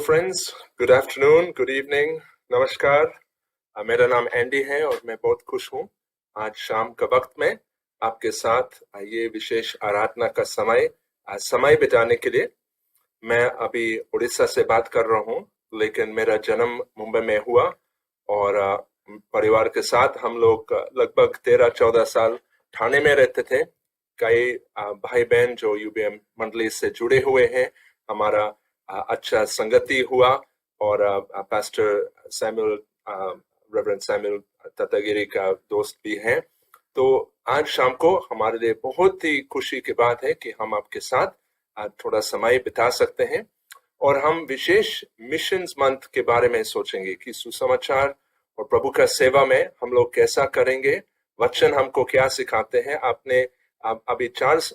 Friends, good afternoon, good evening, नमस्कार। मेरा नाम एंडी है और मैं बहुत खुश हूँ आज शाम का वक्त में आपके साथ ये विशेष आराधना का समय बिताने के लिए। मैं अभी उड़ीसा से बात कर रहा हूँ, लेकिन मेरा जन्म मुंबई में हुआ और परिवार के साथ हम लोग लगभग 13-14 साल ठाणे में रहते थे। कई भाई बहन जो यूबीएम मंडली से जुड़े हुए हैं, हमारा अच्छा संगति हुआ और पास्टर सैमुअल, रेवरेंड सैमुअल ततागिरी का दोस्त भी हैं। तो आज शाम को हमारे लिए बहुत ही खुशी की बात है कि हम आपके साथ थोड़ा समय बिता सकते हैं और हम विशेष मिशंस मंथ के बारे में सोचेंगे कि सुसमाचार और प्रभु का सेवा में हम लोग कैसा करेंगे, वचन हमको क्या सिखाते हैं। आपने अभी 4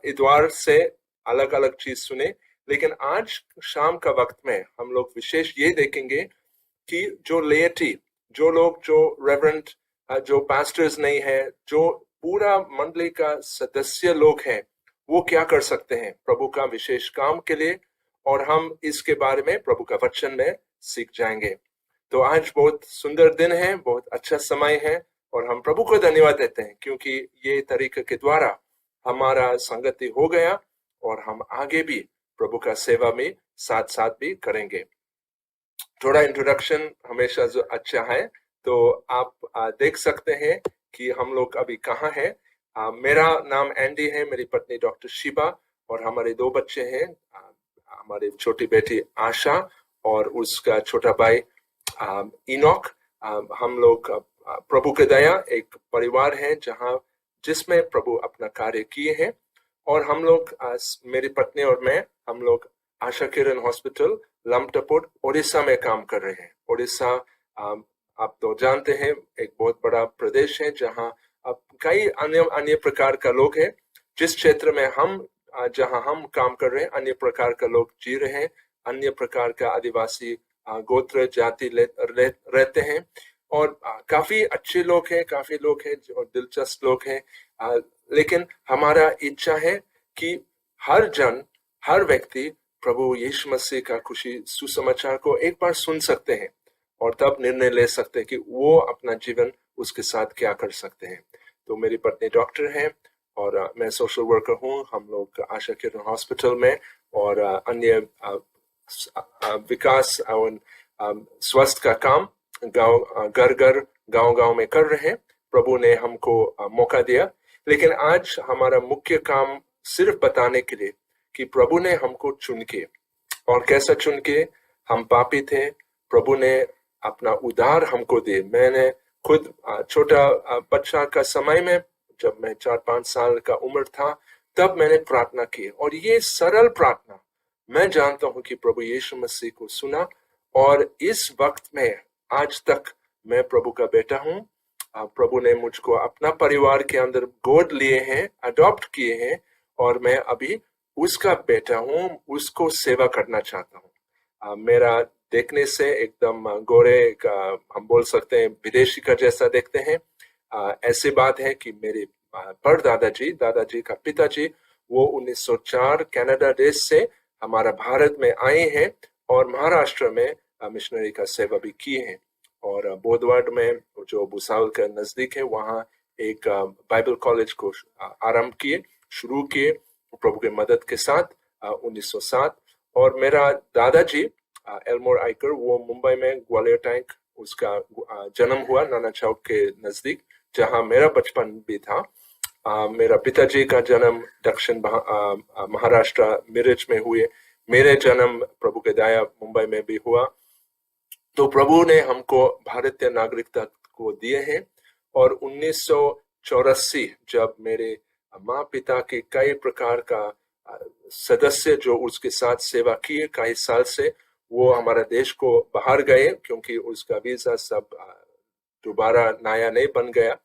इतवार से अलग अलग चीज सुने, लेकिन आज शाम का वक्त में हम लोग विशेष ये देखेंगे कि जो लेटी, जो लोग जो रेवरेंट, जो पास्टर्स नहीं है, जो पूरा मंडली का सदस्य लोग हैं, वो क्या कर सकते हैं प्रभु का विशेष काम के लिए, और हम इसके बारे में प्रभु का वचन में सीख जाएंगे। तो आज बहुत सुंदर दिन है, बहुत अच्छा समय है और हम प्रभु को धन्यवाद देते हैं क्योंकि ये तरीके के द्वारा हमारा संगति हो गया और हम आगे भी प्रभु का सेवा में साथ साथ भी करेंगे। थोड़ा इंट्रोडक्शन हमेशा जो अच्छा है, तो आप देख सकते हैं कि हम लोग अभी कहाँ हैं। मेरा नाम एंडी है, मेरी पत्नी डॉक्टर शिबा और हमारे 2 बच्चे हैं, हमारी छोटी बेटी आशा और उसका छोटा भाई इनॉक। हम लोग प्रभु के दया एक परिवार है जिसमें प्रभु अपना कार्य किए हैं और हम लोग, मेरी पत्नी और मैं, हम लोग आशा किरण हॉस्पिटल लमटपुर उड़ीसा में काम कर रहे हैं। उड़ीसा आप तो जानते हैं एक बहुत बड़ा प्रदेश है जहां कई अन्य प्रकार का लोग हैं। जिस क्षेत्र में जहां हम काम कर रहे हैं, अन्य प्रकार का लोग जी रहे हैं, अन्य प्रकार का आदिवासी गोत्र जाति रहते हैं और काफी अच्छे लोग हैं, काफी लोग हैं और दिलचस्प लोग हैं। लेकिन हमारा इच्छा है कि हर व्यक्ति प्रभु यीशु मसीह का खुशी सुसमाचार को एक बार सुन सकते हैं और तब निर्णय ले सकते हैं कि वो अपना जीवन उसके साथ क्या कर सकते हैं। तो मेरी पत्नी डॉक्टर है और मैं सोशल वर्कर हूँ। हम लोग आशा किरण हॉस्पिटल में और अन्य विकास और स्वास्थ्य का काम गांव में कर रहे हैं। प्रभु ने हमको मौका दिया, लेकिन आज हमारा मुख्य काम सिर्फ बताने के लिए कि प्रभु ने हमको चुन के, और कैसा चुन के, हम पापी थे, प्रभु ने अपना उद्धार हमको दे। मैंने खुद छोटा बच्चा का समय में, जब मैं 4-5 साल का उम्र था, तब मैंने प्रार्थना की और ये सरल प्रार्थना मैं जानता हूं कि प्रभु यीशु मसीह को सुना और इस वक्त में आज तक मैं प्रभु का बेटा हूं। प्रभु ने मुझको अपना परिवार के अंदर गोद लिए हैं, अडॉप्ट किए हैं और मैं अभी उसका बेटा हूं, उसको सेवा करना चाहता हूं। मेरा देखने से एकदम गोरे का, हम बोल सकते हैं विदेशी का जैसा देखते हैं। ऐसी बात है कि मेरे दादाजी का पिताजी वो 1904 कनाडा देश से हमारा भारत में आए हैं और महाराष्ट्र में मिशनरी का सेवा भी किए हैं और बोधवाड़ में जो भुसावल के नजदीक है वहाँ एक बाइबल कॉलेज को शुरू किए प्रभु के मदद के साथ 1907। और मेरा दादाजी एल्मोर आइकर, वो मुंबई में ग्वालियर टैंक उसका जन्म हुआ, नाना चौक के नजदीक, जहां मेरा बचपन भी था। मेरा पिताजी का जन्म दक्षिण महाराष्ट्र मिरज में हुए। मेरे जन्म प्रभु के दया मुंबई में भी हुआ। तो प्रभु ने हमको भारतीय नागरिकता को दिए हैं और 1984 जब मेरे माँ पिता के कई प्रकार का सदस्य जो उसके साथ सेवा किए कई साल से, वो हमारा देश को बाहर गए क्योंकि उसका वीजा सब दोबारा नया नहीं बन गया।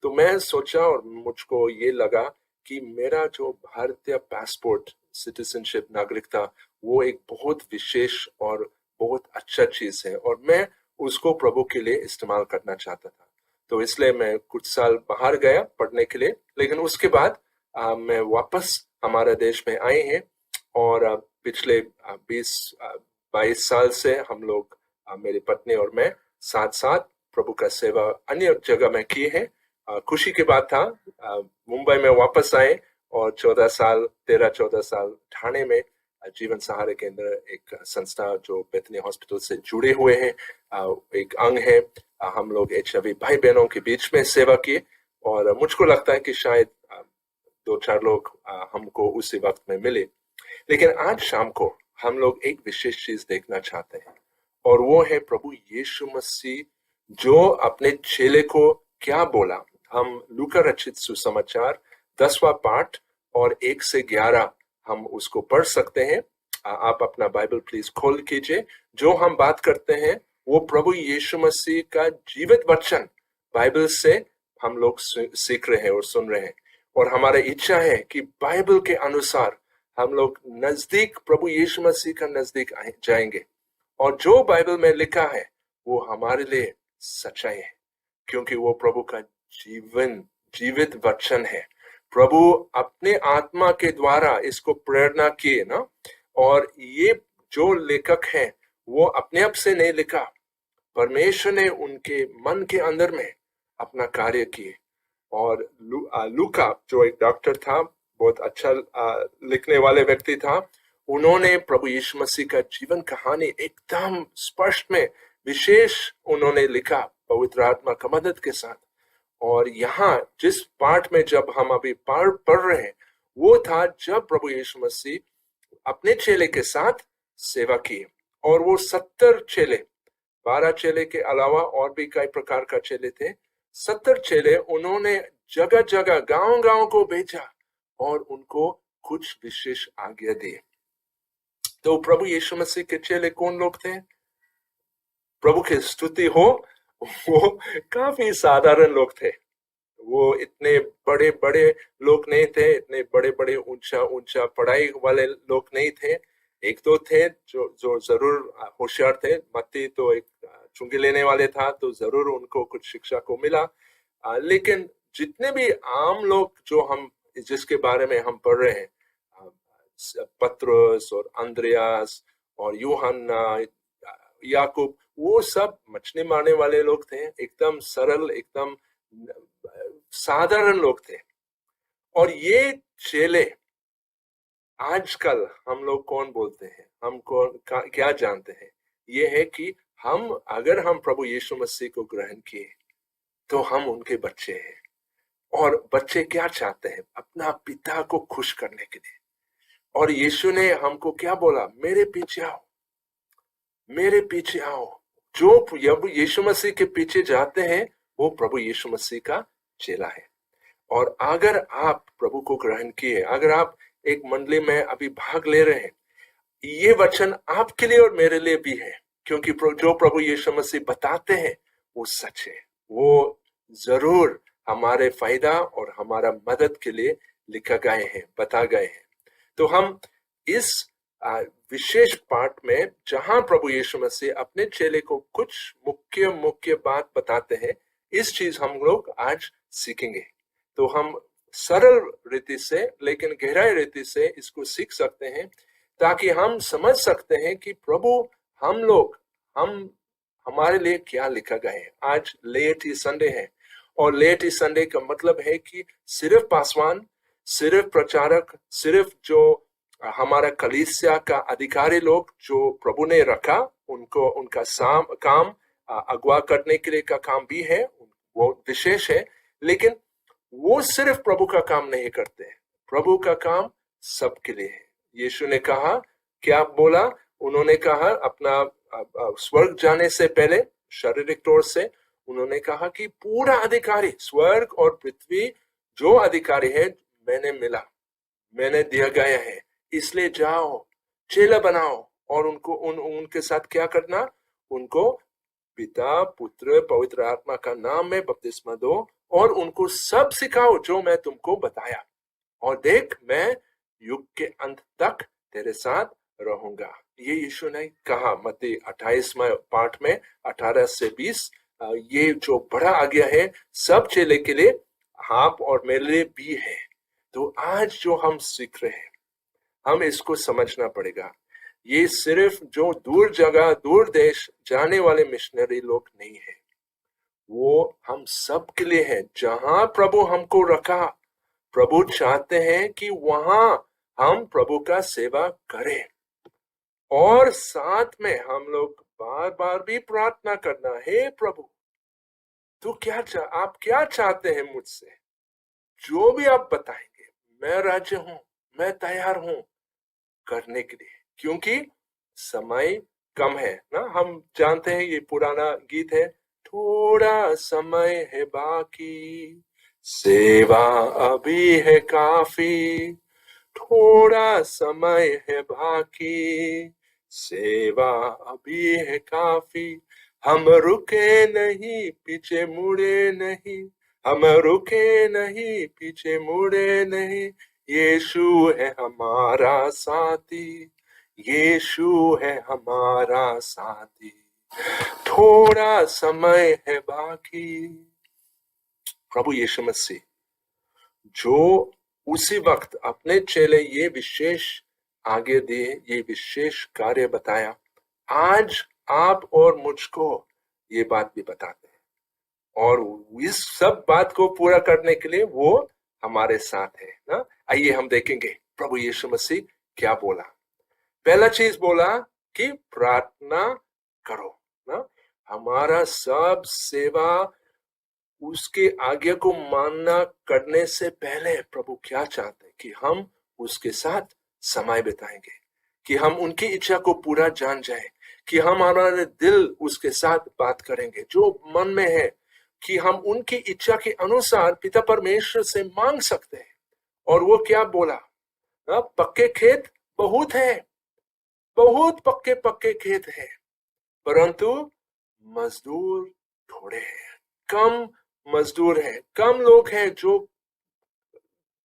तो मैं सोचा और मुझको ये लगा कि मेरा जो भारतीय पासपोर्ट, सिटीजनशिप, नागरिकता, वो एक बहुत विशेष और बहुत अच्छा चीज है और मैं उसको प्रभु के लिए इस्तेमाल करना चाहता था। तो इसलिए मैं कुछ साल बाहर गया पढ़ने के लिए, लेकिन उसके बाद मैं वापस हमारे देश में आए हैं और पिछले 22 साल से हम लोग, मेरी पत्नी और मैं साथ साथ प्रभु का सेवा अन्य जगह में की है। खुशी की बात था, मुंबई में वापस आए और 13-14 साल ठाणे में जीवन सहारे केंद्र, एक संस्था जो बेथनी हॉस्पिटल से जुड़े हुए हैं, एक अंग है। हम लोग HIV भाई बहनों के बीच में सेवा किए और मुझको लगता है कि शायद 2-4 लोग हमको उसी वक्त में मिले। लेकिन आज शाम को हम लोग एक विशेष चीज देखना चाहते हैं और वो है प्रभु यीशु मसीह जो अपने चेले को क्या बोला। हम लूका रचित सुसमाचार 10वां पाठ और 1 से 11 हम उसको पढ़ सकते हैं। आप अपना बाइबल प्लीज खोल कीजिए। जो हम बात करते हैं वो प्रभु यीशु मसीह का जीवित वचन बाइबल से हम लोग सीख रहे हैं और सुन रहे हैं, और हमारा इच्छा है कि बाइबल के अनुसार हम लोग नजदीक प्रभु यीशु मसीह का नजदीक जाएंगे, और जो बाइबल में लिखा है वो हमारे लिए सच्चाई है, क्योंकि वो प्रभु का जीवित वचन है। प्रभु अपने आत्मा के द्वारा इसको प्रेरणा किए ना, और ये जो लेखक हैं वो अपने आप से नहीं लिखा, परमेश्वर ने उनके मन के अंदर में अपना कार्य किए। और लूका जो एक डॉक्टर था, बहुत अच्छा लिखने वाले व्यक्ति था, उन्होंने प्रभु यीशु मसीह का जीवन कहानी एकदम स्पष्ट में विशेष उन्होंने लिखा पवित्र आत्मा का मदद के साथ। और यहाँ जिस पाठ में जब हम अभी पढ़ रहे हैं वो था जब प्रभु यीशु मसीह अपने चेले के साथ सेवा की, और वो 70 चेले, 12 चेले के अलावा और भी कई प्रकार का चेले थे, 70 चेले उन्होंने जगह जगह गांव गांव को भेजा और उनको कुछ विशेष आज्ञा दी। तो प्रभु यीशु मसीह के चेले कौन लोग थे? प्रभु की स्तुति हो, वो काफी साधारण लोग थे। वो इतने बड़े बड़े लोग नहीं थे, इतने बड़े बड़े ऊंचा पढ़ाई वाले लोग नहीं थे। एक तो थे जो जरूर होशियार थे। मत्ती तो एक चुंगी लेने वाले था, तो जरूर उनको कुछ शिक्षा को मिला। लेकिन जितने भी आम लोग जो हम जिसके बारे में हम पढ़ रहे हैं, पत्रुस और अंद्रयास और यूहन्ना, याकूब, वो सब मछली मारने वाले लोग थे, एकदम सरल, एकदम साधारण लोग थे। और ये चेले आजकल हम लोग कौन बोलते हैं, हम क्या जानते हैं? ये है कि अगर हम प्रभु यीशु मसीह को ग्रहण किए तो हम उनके बच्चे हैं। और बच्चे क्या चाहते हैं? अपना पिता को खुश करने के लिए। और यीशु ने हमको क्या बोला? मेरे पीछे आओ, मेरे पीछे आओ। जो यीशु मसीह के पीछे जाते हैं वो प्रभु यीशु मसीह का चेला है। और अगर आप प्रभु को ग्रहण किए, अगर आप एक मंडली में अभी भाग ले रहे हैं, ये वचन आपके लिए और मेरे लिए भी है, क्योंकि जो प्रभु यीशु मसीह बताते हैं वो सच है। वो जरूर हमारे फायदा और हमारा मदद के लिए लिखा गए हैं, बता गए हैं। तो हम इस विशेष पाठ में जहां प्रभु यीशु मसीह अपने चेले को कुछ मुख्य बात बताते हैं, इस चीज हम लोग आज सीखेंगे। तो हम सरल रीति से लेकिन गहराई रीति से इसको सीख सकते हैं, ताकि हम समझ सकते हैं कि प्रभु हमारे लिए क्या लिखा गया है। आज लेटी संडे है, और लेटी संडे का मतलब है कि सिर्फ पासवान, सिर्फ प्रचारक, सिर्फ जो हमारा कलीसिया का अधिकारी लोग जो प्रभु ने रखा, उनको उनका काम अगवा करने के लिए का काम भी है, वो विशेष है। लेकिन वो सिर्फ प्रभु का काम नहीं करते हैं, प्रभु का काम सबके लिए है। यीशु ने कहा, क्या बोला? उन्होंने कहा अपना स्वर्ग जाने से पहले शारीरिक तौर से उन्होंने कहा कि पूरा अधिकारी, स्वर्ग और पृथ्वी जो अधिकारी है मैंने दिया गया है, इसलिए जाओ, चेला बनाओ, और उनके साथ क्या करना? उनको पिता, पुत्र, पवित्र आत्मा का नाम में बपतिस्मा दो, और उनको सब सिखाओ जो मैं तुमको बताया, और देख, मैं युग के अंत तक तेरे साथ रहूंगा। ये यीशु ने कहा मत्ती 28वें पाठ में 18 से 20। ये जो बड़ा आज्ञा है सब चेले के लिए, आप और मेरे लिए भी है। तो आज जो हम सीख रहे हैं, हम इसको समझना पड़ेगा। ये सिर्फ जो दूर जगह दूर देश जाने वाले मिशनरी लोग नहीं है, वो हम सब के लिए है। जहां प्रभु हमको रखा, प्रभु चाहते हैं कि वहां हम प्रभु का सेवा करें। और साथ में हम लोग बार बार भी प्रार्थना करना, हे प्रभु तू आप क्या चाहते हैं मुझसे, जो भी आप बताएंगे मैं राजी हूं, मैं तैयार हूं करने के लिए। क्योंकि समय कम है ना, हम जानते हैं ये पुराना गीत है, थोड़ा समय है बाकी, सेवा अभी है काफी, थोड़ा समय है बाकी, सेवा अभी है काफी। हम रुके नहीं, पीछे मुड़े नहीं, हम रुके नहीं, पीछे मुड़े नहीं, यीशु है हमारा साथी, यीशु है हमारा साथी, थोड़ा समय है बाकी। प्रभु यीशु मसीह जो उसी वक्त अपने चेले ये विशेष आगे दिए, ये विशेष कार्य बताया, आज आप और मुझको ये बात भी बताते हैं। और इस सब बात को पूरा करने के लिए वो हमारे साथ है ना। आइए हम देखेंगे प्रभु यीशु मसीह क्या बोला। पहला चीज बोला कि प्रार्थना करो ना। हमारा सब सेवा उसके आज्ञा को मानना करने से पहले प्रभु क्या चाहते हैं कि हम उसके साथ समय बिताएंगे, कि हम उनकी इच्छा को पूरा जान जाए, कि हम हमारे दिल उसके साथ बात करेंगे जो मन में है, कि हम उनकी इच्छा के अनुसार पिता परमेश्वर से मांग सकते हैं। और वो क्या बोला, पक्के खेत बहुत है, बहुत पक्के पक्के खेत है, परंतु मजदूर थोड़े हैं, कम मजदूर है, कम लोग हैं जो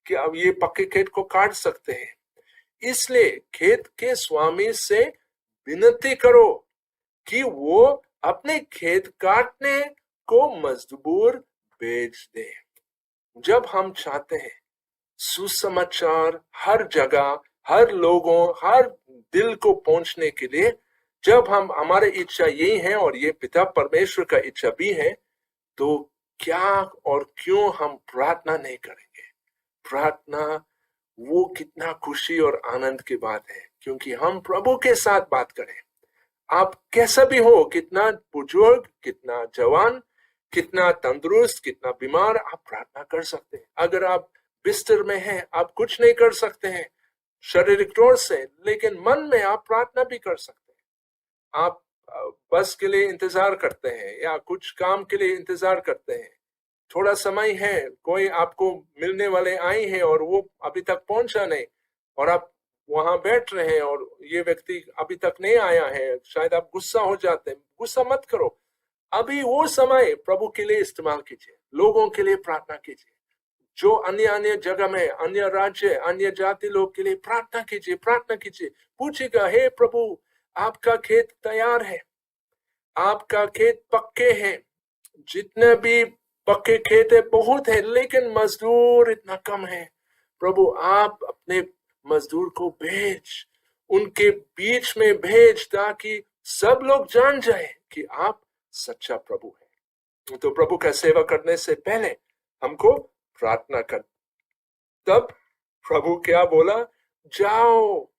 क्या ये पक्के खेत को काट सकते हैं। इसलिए खेत के स्वामी से विनती करो कि वो अपने खेत काटने को मजदूर भेज दे। जब हम चाहते हैं सुसमाचार हर जगह, हर लोगों, हर दिल को पहुंचने के लिए, जब हम हमारी इच्छा यही है और ये पिता परमेश्वर का इच्छा भी है, तो क्या और क्यों हम प्रार्थना नहीं करेंगे। प्रार्थना वो कितना खुशी और आनंद की बात है, क्योंकि हम प्रभु के साथ बात करें। आप कैसा भी हो, कितना बुजुर्ग, कितना जवान, कितना तंदुरुस्त, कितना बीमार, आप प्रार्थना कर सकते हैं। अगर आप बिस्तर में हैं, आप कुछ नहीं कर सकते हैं शारीरिक तौर से, लेकिन मन में आप प्रार्थना भी कर सकते हैं। आप बस के लिए इंतजार करते हैं या कुछ काम के लिए इंतजार करते हैं, थोड़ा समय है, कोई आपको मिलने वाले आए हैं और वो अभी तक पहुंचा नहीं, और आप वहां बैठ रहे हैं और ये व्यक्ति अभी तक नहीं आया है, शायद आप गुस्सा हो जाते हैं। गुस्सा मत करो, अभी वो समय प्रभु के लिए इस्तेमाल कीजिए, लोगों के लिए प्रार्थना कीजिए, जो अन्य अन्य जगह में, अन्य राज्य, अन्य जाति लोग के लिए प्रार्थना कीजिए, प्रार्थना कीजिए। पूछिएगा, हे प्रभु आपका खेत तैयार है, आपका खेत पक्के हैं, जितने भी पक्के खेत है बहुत है, लेकिन मजदूर इतना कम है। प्रभु आप अपने मजदूर को भेज, उनके बीच में भेज, ताकि सब लोग जान जाए कि आप सच्चा प्रभु है। तो प्रभु का सेवा करने से पहले हमको प्रार्थना कर। तब प्रभु क्या बोला, जाओ,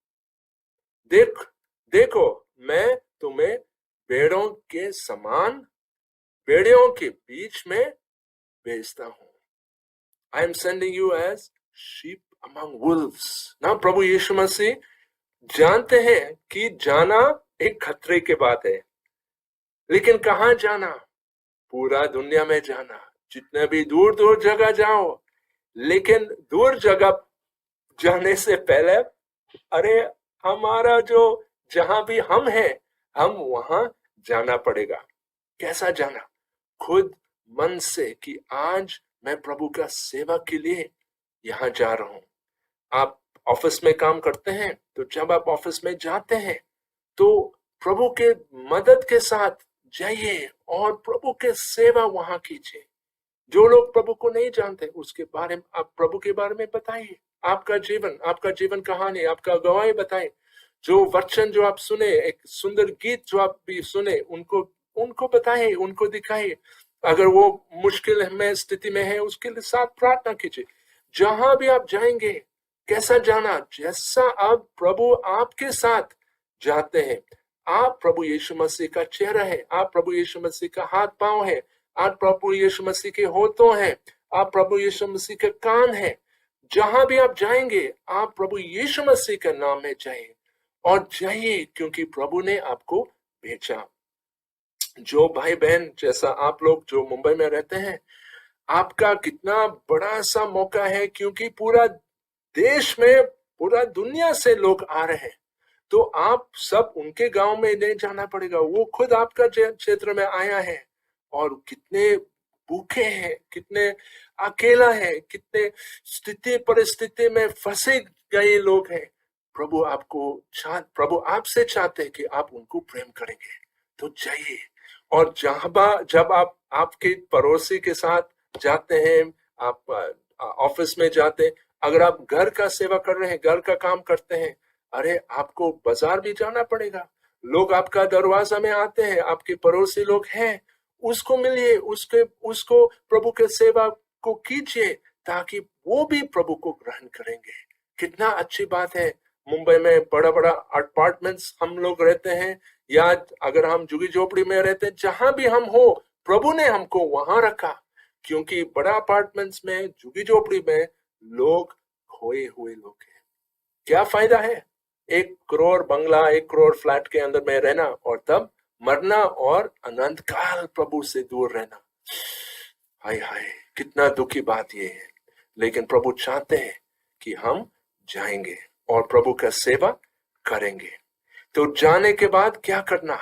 देखो मैं तुम्हें भेड़ों के समान भेड़ियों के बीच में भेजता हूं। I am sending you as sheep among wolves। ना प्रभु यीशु मसीह जानते हैं कि जाना एक खतरे की बात है, लेकिन कहां जाना, पूरा दुनिया में जाना, जितने भी दूर दूर जगह जाओ। लेकिन दूर जगह जाने से पहले, अरे हमारा जो जहां भी हम हैं, हम वहां जाना पड़ेगा। कैसा जाना, खुद मन से कि आज मैं प्रभु का सेवा के लिए यहां जा रहा हूं। आप ऑफिस में काम करते हैं, तो जब आप ऑफिस में जाते हैं तो प्रभु के मदद के साथ जाइए और प्रभु के सेवा वहां कीजिए। जो लोग प्रभु को नहीं जानते, उसके बारे में आप प्रभु के बारे में बताइए, आपका जीवन कहानी, आपका गवाही बताइए। जो वचन जो आप सुने, एक सुंदर गीत जो आप भी सुने, उनको उनको बताइए, उनको दिखाइए। अगर वो मुश्किल में स्थिति में है, उसके लिए साथ प्रार्थना कीजिए। जहां भी आप जाएंगे, कैसा जाना, जैसा आप प्रभु आपके साथ जाते हैं। आप प्रभु यीशु मसीह का चेहरा है, आप प्रभु यीशु मसीह का हाथ पांव है, आप प्रभु यीशु मसीह के होठों हैं, आप प्रभु यीशु मसीह के कान है। जहां भी आप जाएंगे, आप प्रभु यीशु मसीह का नाम में जाइए और जाइए, क्योंकि प्रभु ने आपको भेजा। जो भाई बहन जैसा आप लोग जो मुंबई में रहते हैं, आपका कितना बड़ा सा मौका है, क्योंकि पूरा देश में, पूरा दुनिया से लोग आ रहे हैं। तो आप सब उनके गांव में नहीं जाना पड़ेगा, वो खुद आपका क्षेत्र में आया है। और कितने भूखे हैं, कितने अकेला है, कितने स्थिति परिस्थिति में फंसे गए लोग हैं। प्रभु आपसे चाहते हैं कि आप उनको प्रेम करेंगे। तो जाइए, और जब आप आपके पड़ोसी के साथ जाते हैं, आप ऑफिस में जाते हैं, अगर आप घर का सेवा कर रहे हैं, घर का काम करते हैं, अरे आपको बाजार भी जाना पड़ेगा। लोग आपका दरवाजा में आते हैं, आपके पड़ोसी लोग हैं, उसको मिलिए, उसको प्रभु के सेवा को कीजिए, ताकि वो भी प्रभु को ग्रहण करेंगे। कितना अच्छी बात है। मुंबई में बड़ा बड़ा अपार्टमेंट्स हम लोग रहते हैं, या अगर हम झुग्गी झोपड़ी में रहते हैं, जहां भी हम हो, प्रभु ने हमको वहां रखा। क्योंकि बड़ा अपार्टमेंट्स में, झुग्गी झोपड़ी में लोग खोए हुए लोग हैं। क्या फायदा है 1 करोड़ बंगला, 1 करोड़ फ्लैट के अंदर में रहना, और तब मरना और अनंत काल प्रभु से दूर रहना। हाय हाय, कितना दुखी बात ये है। लेकिन प्रभु चाहते हैं कि हम जाएंगे और प्रभु का सेवा करेंगे। तो जाने के बाद क्या करना?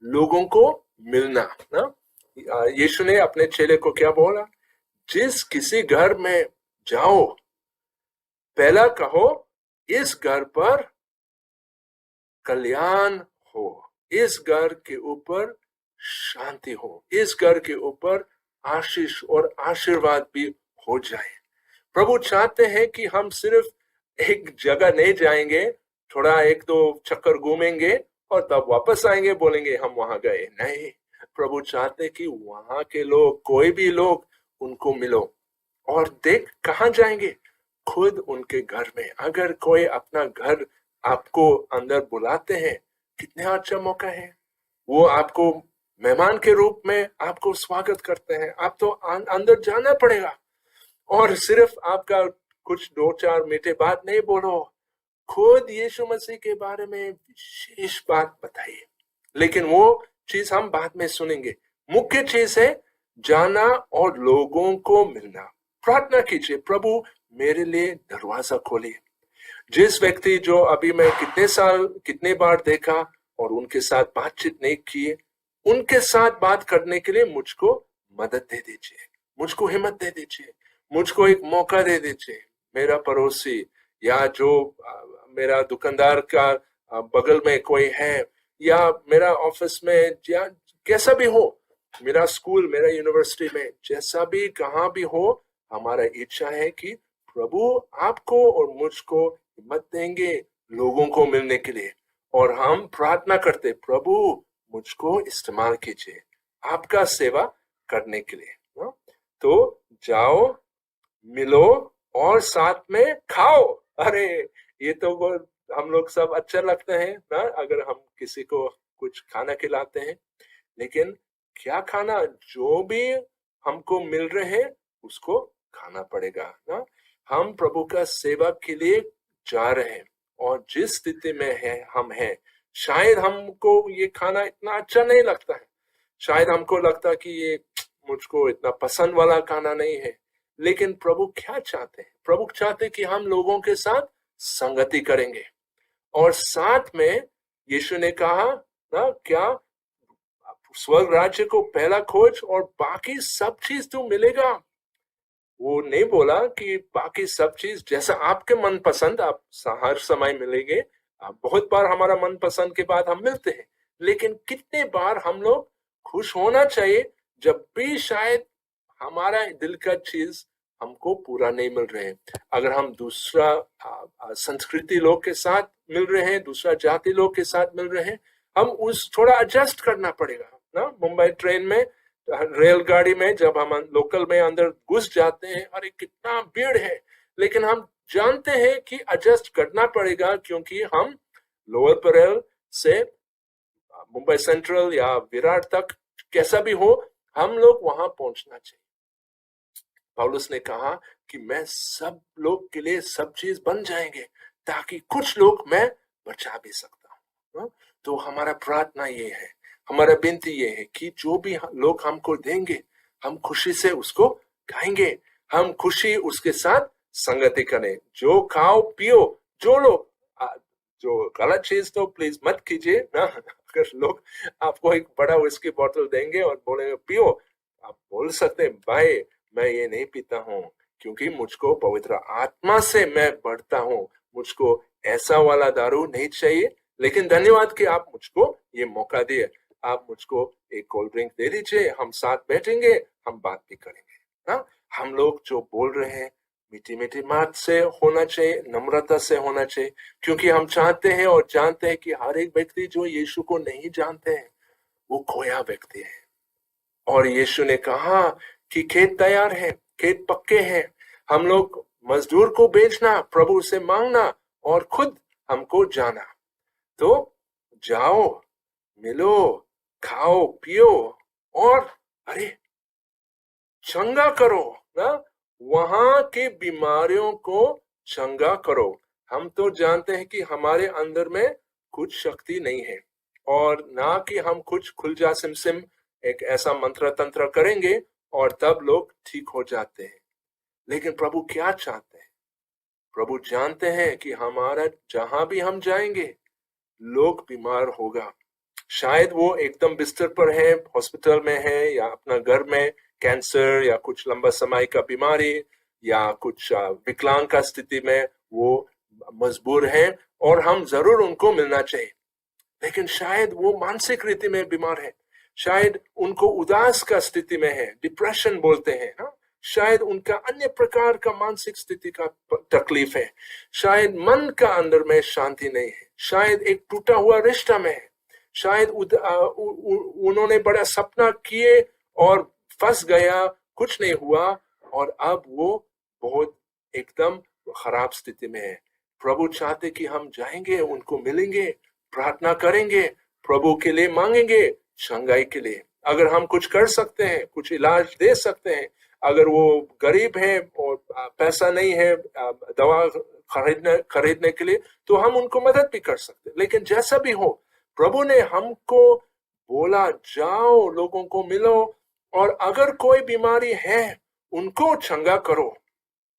लोगों को मिलना ना। यीशु ने अपने चेले को क्या बोला? जिस किसी घर में जाओ, पहला कहो, इस घर पर कल्याण हो, इस घर के ऊपर शांति हो, इस घर के ऊपर आशीष और आशीर्वाद भी हो जाए। प्रभु चाहते हैं कि हम सिर्फ एक जगह नहीं जाएंगे, थोड़ा 1-2 चक्कर घूमेंगे और तब वापस आएंगे, बोलेंगे हम वहां गए। नहीं, प्रभु चाहते कि वहां के लोग, कोई भी लोग, उनको मिलो। और देख, कहाँ जाएंगे? खुद उनके घर में। अगर कोई अपना घर आपको अंदर बुलाते हैं, कितना अच्छा मौका है। वो आपको मेहमान के रूप में आपको स्वागत करते हैं। आप तो अंदर जाना पड़ेगा, और सिर्फ आपका कुछ 2-4 मीठे बात नहीं बोलो, खुद यीशु मसीह के बारे में विशेष बात बताइए। लेकिन वो चीज हम बाद में सुनेंगे। मुख्य चीज है जाना और लोगों को मिलना। प्रार्थना कीजिए, प्रभु मेरे लिए दरवाजा खोलिए। जिस व्यक्ति जो अभी मैं कितने बार देखा और उनके साथ बातचीत नहीं किए, उनके साथ बात करने के लिए मुझको मदद दे दीजिए, मुझको हिम्मत दे दीजिए, मुझको एक मौका दे दीजिए। मेरा पड़ोसी, या जो मेरा दुकानदार का बगल में कोई है, या मेरा ऑफिस में, या कैसा भी हो, मेरा स्कूल, मेरा यूनिवर्सिटी में, जैसा भी कहाँ भी हो, हमारा इच्छा है कि प्रभु आपको और मुझको हिम्मत देंगे लोगों को मिलने के लिए। और हम प्रार्थना करते, प्रभु मुझको इस्तेमाल कीजिए आपका सेवा करने के लिए। तो जाओ, मिलो और साथ में खाओ। अरे ये तो हम लोग सब अच्छा लगता है ना, अगर हम किसी को कुछ खाना खिलाते हैं। लेकिन क्या खाना? जो भी हमको मिल रहे हैं उसको खाना पड़ेगा ना। हम प्रभु का सेवा के लिए जा रहे हैं, और जिस स्थिति में है हम हैं, शायद हमको ये खाना इतना अच्छा नहीं लगता है, शायद हमको लगता कि ये मुझको इतना पसंद वाला खाना नहीं है। लेकिन प्रभु क्या चाहते हैं? प्रभु चाहते कि हम लोगों के साथ संगति करेंगे, और साथ में यीशु ने कहा ना, क्या स्वर्ग राज्य को पहला खोज और बाकी सब चीज तो मिलेगा। वो नहीं बोला कि बाकी सब चीज जैसा आपके मन पसंद आप हर समय मिलेंगे। बहुत बार हमारा मन पसंद के बाद हम मिलते हैं, लेकिन कितने बार हम लोग खुश होना चाहिए जब भी शायद हमारा दिल का चीज हमको पूरा नहीं मिल रहे हैं। अगर हम दूसरा संस्कृति लोग के साथ मिल रहे हैं, दूसरा जाति लोग के साथ मिल रहे हैं, हम उस थोड़ा एडजस्ट करना पड़ेगा ना। मुंबई ट्रेन में, रेलगाड़ी में जब हम लोकल में अंदर घुस जाते हैं, अरे कितना भीड़ है, लेकिन हम जानते हैं कि एडजस्ट करना पड़ेगा, क्योंकि हम लोअर परेल से मुंबई सेंट्रल या विराट तक कैसा भी हो, हम लोग वहां पहुंचना चाहिए। पौलुस ने कहा कि मैं सब लोग के लिए सब चीज बन जाएंगे, ताकि कुछ लोग मैं बचा भी सकता हूँ। तो हमारा प्रार्थना ये है, हमारा विनती ये है कि जो भी लोग हमको देंगे, हम खुशी से उसको खाएंगे, हम खुशी उसके साथ संगति करें। जो खाओ पियो, जो लोग जो गलत चीज तो प्लीज मत कीजिए ना। अगर लोग आपको एक बड़ा विस्की बॉटल देंगे और बोलेंगे पियो, आप बोल सकते हैं भाई मैं ये नहीं पीता हूँ, क्योंकि मुझको पवित्र आत्मा से मैं बढ़ता हूँ, मुझको ऐसा वाला दारू नहीं चाहिए। लेकिन धन्यवाद कि आप मुझको ये मौका दिए, आप मुझको एक कोल्ड ड्रिंक दे दीजिए, हम साथ बैठेंगे, हम बात भी करेंगे ना। हम लोग जो बोल रहे हैं मीठी मीठी बात से होना चाहिए, नम्रता से होना चाहिए, क्योंकि हम चाहते हैं और जानते हैं कि हर एक व्यक्ति जो यीशु को नहीं जानते हैं वो खोया व्यक्ति है। और यीशु ने कहा कि खेत तैयार है, खेत पक्के हैं, हम लोग मजदूर को बेचना, प्रभु से मांगना और खुद हमको जाना। तो जाओ, मिलो, खाओ पियो और अरे चंगा करो ना, वहां की बीमारियों को चंगा करो। हम तो जानते हैं कि हमारे अंदर में कुछ शक्ति नहीं है, और ना कि हम कुछ खुलजा सिमसिम एक ऐसा मंत्र तंत्र करेंगे और तब लोग ठीक हो जाते हैं। लेकिन प्रभु क्या चाहते हैं? प्रभु जानते हैं कि हमारा जहां भी हम जाएंगे लोग बीमार होगा। शायद वो एकदम बिस्तर पर है, हॉस्पिटल में है, या अपना घर में कैंसर या कुछ लंबा समय का बीमारी या कुछ विकलांग का स्थिति में वो मजबूर है, और हम जरूर उनको मिलना चाहिए। लेकिन शायद वो मानसिक रीति में बीमार है, शायद उनको उदास का स्थिति में है, डिप्रेशन बोलते हैं ना, शायद उनका अन्य प्रकार का मानसिक स्थिति का तकलीफ है, शायद मन का अंदर में शांति नहीं है, शायद एक टूटा हुआ रिश्ता में है, शायद उन्होंने बड़ा सपना किए और फंस गया, कुछ नहीं हुआ, और अब वो बहुत एकदम खराब स्थिति में है। प्रभु चाहते कि हम जाएंगे, उनको मिलेंगे, प्रार्थना करेंगे, प्रभु के लिए मांगेंगे, चंगाई के लिए। अगर हम कुछ कर सकते हैं, कुछ इलाज दे सकते हैं, अगर वो गरीब है और पैसा नहीं है दवा खरीदने के लिए, तो हम उनको मदद भी कर सकते हैं। लेकिन जैसा भी हो, प्रभु ने हमको बोला जाओ, लोगों को मिलो, और अगर कोई बीमारी है उनको चंगा करो,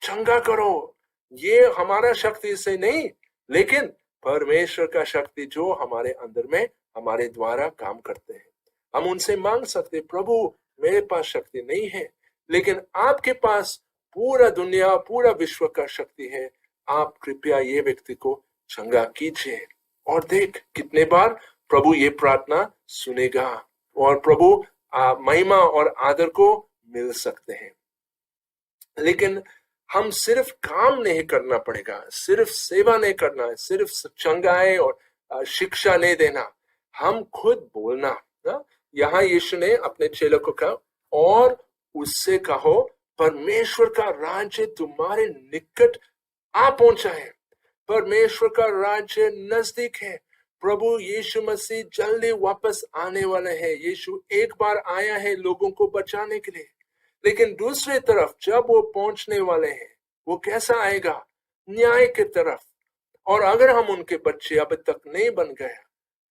चंगा करो। ये हमारा शक्ति से नहीं, लेकिन परमेश्वर का शक्ति जो हमारे अंदर में हमारे द्वारा काम करते हैं। हम उनसे मांग सकते, प्रभु मेरे पास शक्ति नहीं है, लेकिन आपके पास पूरा दुनिया, पूरा विश्व का शक्ति है, आप कृपया ये व्यक्ति को चंगा कीजिए। और देख कितने बार प्रभु ये प्रार्थना सुनेगा, और प्रभु महिमा और आदर को मिल सकते हैं। लेकिन हम सिर्फ काम नहीं करना पड़ेगा, सिर्फ सेवा नहीं करना है, सिर्फ चंगाई और शिक्षा नहीं देना, हम खुद बोलना ना। यहाँ यीशु ने अपने चेलों को कहा, और उससे कहो परमेश्वर का राज्य तुम्हारे निकट आ पहुंचा है, परमेश्वर का राज्य नजदीक है। प्रभु यीशु मसीह जल्दी वापस आने वाले हैं। यीशु एक बार आया है लोगों को बचाने के लिए, लेकिन दूसरी तरफ जब वो पहुंचने वाले हैं, वो कैसा आएगा? न्याय की तरफ। और अगर हम उनके बच्चे अब तक नहीं बन गए,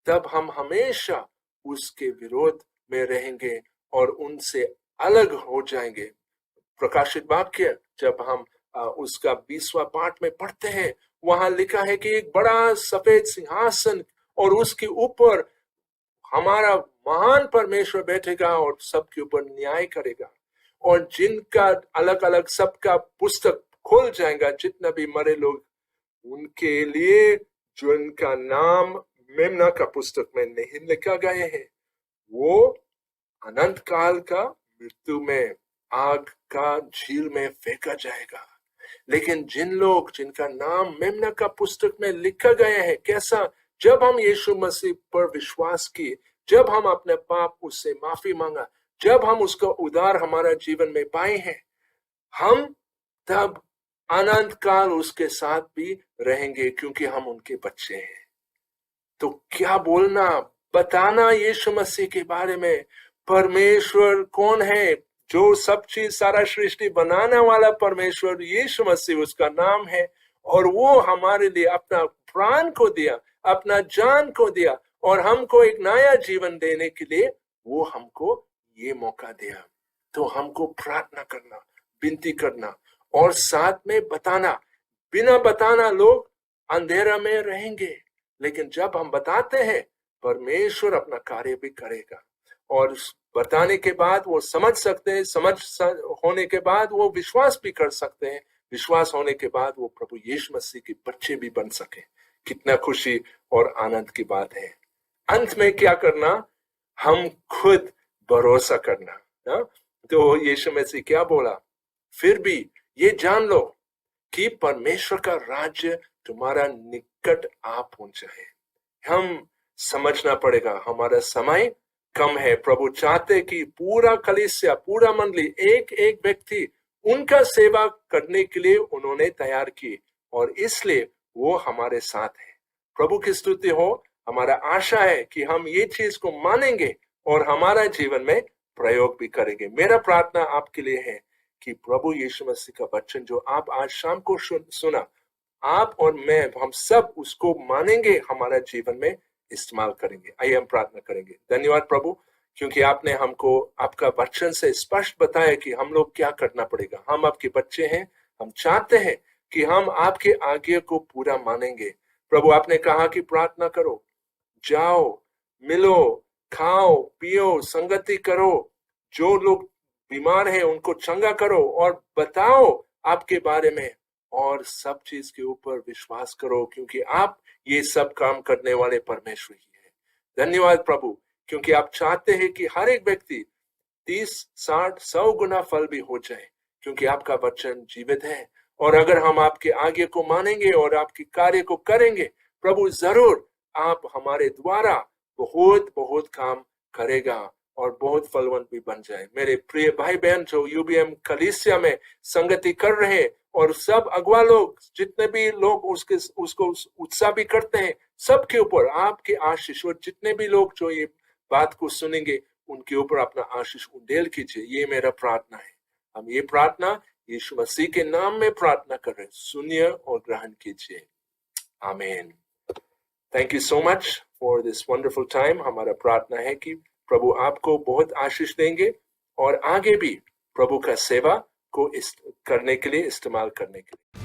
तब हम हमेशा उसके विरोध में रहेंगे और उनसे अलग हो जाएंगे। प्रकाशित वाक्य जब हम उसका 20वां पाठ में पढ़ते हैं, वहां लिखा है कि एक बड़ा सफेद सिंहासन और उसके ऊपर हमारा महान परमेश्वर बैठेगा और सबके ऊपर न्याय करेगा। और जिनका अलग अलग सबका पुस्तक खोल जाएगा, जितना भी मरे लोग, उनके लिए जो इनका नाम मेमना का पुस्तक में नहीं लिखा गए हैं, वो अनंत काल का मृत्यु में आग का झील में फेंका जाएगा। लेकिन जिनका नाम मेमना का पुस्तक में लिखा गया है, कैसा, जब हम यीशु मसीह पर विश्वास किए, जब हम अपने पाप उससे माफी मांगा, जब हम उसका उद्धार हमारा जीवन में पाए हैं, हम तब अनंत काल उसके साथ भी रहेंगे, क्योंकि हम उनके बच्चे हैं। तो क्या बोलना, बताना यीशु मसीह के बारे में। परमेश्वर कौन है? जो सब चीज, सारा सृष्टि बनाने वाला परमेश्वर यीशु मसीह उसका नाम है। और वो हमारे लिए अपना प्राण को दिया, अपना जान को दिया, और हमको एक नया जीवन देने के लिए वो हमको ये मौका दिया। तो हमको प्रार्थना करना, विनती करना, और साथ में बताना। बिना बताना लोग अंधेरा में रहेंगे, लेकिन जब हम बताते हैं, परमेश्वर अपना कार्य भी करेगा। और बताने के बाद वो समझ सकते हैं, होने के बाद वो विश्वास भी कर सकते हैं, विश्वास होने के बाद वो प्रभु यीशु मसीह के बच्चे भी बन सके। कितना खुशी और आनंद की बात है। अंत में क्या करना? हम खुद भरोसा करना ना? तो यीशु मसीह क्या बोला? फिर भी ये जान लो कि परमेश्वर का राज्य तुम्हारा निकट आ पहुंचा है। हम समझना पड़ेगा, हमारा समय कम है। प्रभु चाहते कि पूरा कलीसिया, पूरा मंडली, एक एक व्यक्ति उनका सेवा करने के लिए उन्होंने तैयार की, और इसलिए वो हमारे साथ है। प्रभु की स्तुति हो। हमारा आशा है कि हम ये चीज को मानेंगे और हमारा जीवन में प्रयोग भी करेंगे। मेरा प्रार्थना आपके लिए है कि प्रभु यीशु मसीह का वचन जो आप आज शाम को सुना, आप और मैं, हम सब उसको मानेंगे, हमारा जीवन में इस्तेमाल करेंगे। आइए हम प्रार्थना करेंगे। धन्यवाद प्रभु, क्योंकि आपने हमको आपका वचन से स्पष्ट बताया कि हम लोग क्या करना पड़ेगा। हम आपके बच्चे हैं, हम चाहते हैं कि हम आपके आज्ञा को पूरा मानेंगे। प्रभु, आपने कहा कि प्रार्थना करो, जाओ, मिलो, खाओ, पियो, संगति करो, जो लोग बीमार हैं उनको चंगा करो, और बताओ आपके बारे में, और सब चीज के ऊपर विश्वास करो, क्योंकि आप ये सब काम करने वाले परमेश्वर ही है। धन्यवाद प्रभु, क्योंकि आप चाहते हैं कि हर एक व्यक्ति 30, 60, 100 गुना फल भी हो जाए, क्योंकि आपका वचन जीवित है। और अगर हम आपके आगे को मानेंगे और आपके कार्य को करेंगे, प्रभु जरूर आप हमारे द्वारा बहुत बहुत काम करेगा और बहुत फलवंत भी बन जाए। मेरे प्रिय भाई बहन जो यूबीएम कलीसिया में संगति कर रहे हैं, और सब अगुवा लोग, जितने भी लोग उसको उत्साह भी करते हैं, सबके ऊपर आपके आशीष, और जितने भी लोग जो ये बात को सुनेंगे उनके ऊपर अपना आशीष उंडेल कीजिए। ये मेरा प्रार्थना है। हम ये प्रार्थना यीशु मसीह के नाम में प्रार्थना कर रहे हैं। सुनिए और ग्रहण कीजिए। आमीन। Thank you so much for this wonderful time. हमारा प्रार्थना है कि प्रभु आपको बहुत आशीष देंगे, और आगे भी प्रभु का सेवा को करने के लिए, इस्तेमाल करने के लिए।